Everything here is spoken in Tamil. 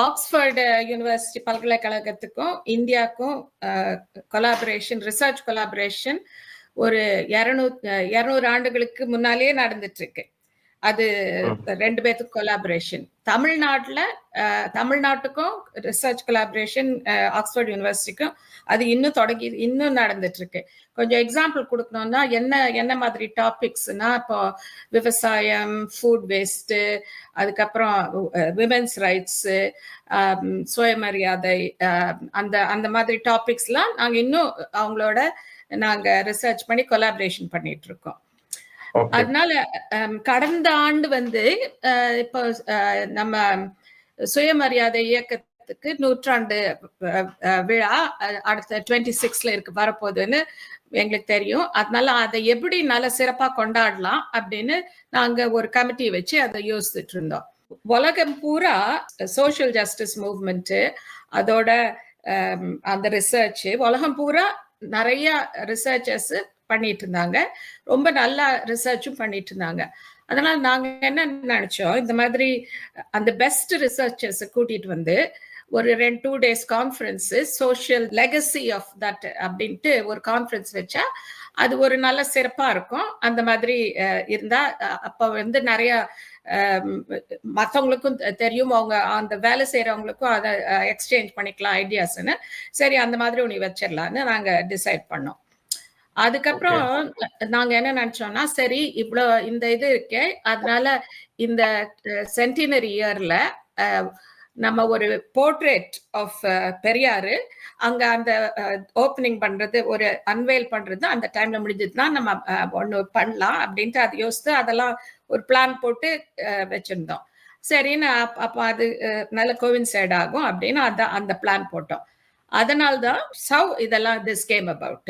ஆக்ஸ்போர்டு யூனிவர்சிட்டி பல்கலைக்கழகத்துக்கும் இந்தியாவுக்கும் கொலாபரேஷன், ரிசர்ச் கொலாபரேஷன் ஒரு 200 ஆண்டுகளுக்கு முன்னாலேயே நடந்துட்டு இருக்கு. அது 2 பேத்துக்கு கொலாபரேஷன். தமிழ்நாட்டுக்கும் ரிசர்ச் கொலாபரேஷன் ஆக்ஸ்போர்ட் யூனிவர்சிட்டிக்கும் அது இன்னும் நடந்துட்டு இருக்கு. கொஞ்சம் எக்ஸாம்பிள் கொடுக்கணும்னா என்ன மாதிரி டாபிக்ஸ்னா, இப்போ விவசாயம், ஃபுட் வேஸ்ட், அதுக்கப்புறம் விமென்ஸ் ரைட்ஸ், சுயமரியாதை, அந்த மாதிரி டாபிக்ஸ்லாம் நாங்க இன்னும் அவங்களோட ரிசர்ச் பண்ணி கொலாபரேஷன் பண்ணிட்டு இருக்கோம். அதனால கடந்த ஆண்டு இப்போ நம்ம சுயமரியாதை இயக்கத்துக்கு 100ஆண்டு விழா அடுத்த 26ல இருக்கு வரப்போகுதுன்னு எங்களுக்கு தெரியும். அதனால அதை எப்படி நல்ல சிறப்பா கொண்டாடலாம் அப்படின்னு நாங்க ஒரு கமிட்டி வச்சு அதை யோசிச்சுட்டு இருந்தோம். உலகம் பூரா சோஷியல் ஜஸ்டிஸ் மூவ்மெண்ட், அதோட அந்த ரிசர்ச் உலகம் பூரா நிறைய ரிசர்ச்சர்ஸ் பண்ணிட்டு இருந்தாங்க. ரொம்ப நல்ல ரிசர்ச்சும் பண்ணிட்டு இருந்தாங்க. அதனால நாங்க என்ன நினைச்சோம், இந்த மாதிரி அந்த பெஸ்ட் ரிசர்ச்சர்ஸ் கூட்டிட்டு ஒரு 2 days conference, social legacy of that அப்படின்ட்டு ஒரு கான்ஃபரன்ஸ் வச்சா அது ஒரு நல்ல சிறப்பா இருக்கும். அந்த மாதிரி இருந்தா அப்ப நிறைய மற்றவங்களுக்கும் தெரியும், அவங்க அந்த வேலை செய்யறவங்களுக்கும் அதை எக்ஸ்சேஞ்ச் பண்ணிக்கலாம் ஐடியாஸ்ன்னு. சரி, அந்த மாதிரி ஒன்று வச்சிடலான்னு நாங்க டிசைட் பண்ணோம். அதுக்கப்புறம் நாங்க என்ன நினைச்சோம்னா, சரி இவ்வளோ இந்த இது இருக்கே, அதனால இந்த சென்டினரி இயர்ல நம்ம ஒரு போர்ட்ரேட் ஆஃப் பெரியாரு அங்க அந்த ஓப்பனிங் பண்றது, ஒரு அன்வேல் பண்றது அந்த டைம்ல முடிஞ்சதுன்னா நம்ம ஒண்ணு பண்ணலாம் அப்படின்ட்டு அதை யோசித்து அதெல்லாம் ஒரு பிளான் போட்டு வச்சிருந்தோம். சரின்னு அப்ப அது நல்ல கோவின்சைட் ஆகும் அப்படின்னு அந்த பிளான் போட்டோம். அதனால்தான் இதெல்லாம் திஸ் கேம் அபவுட்.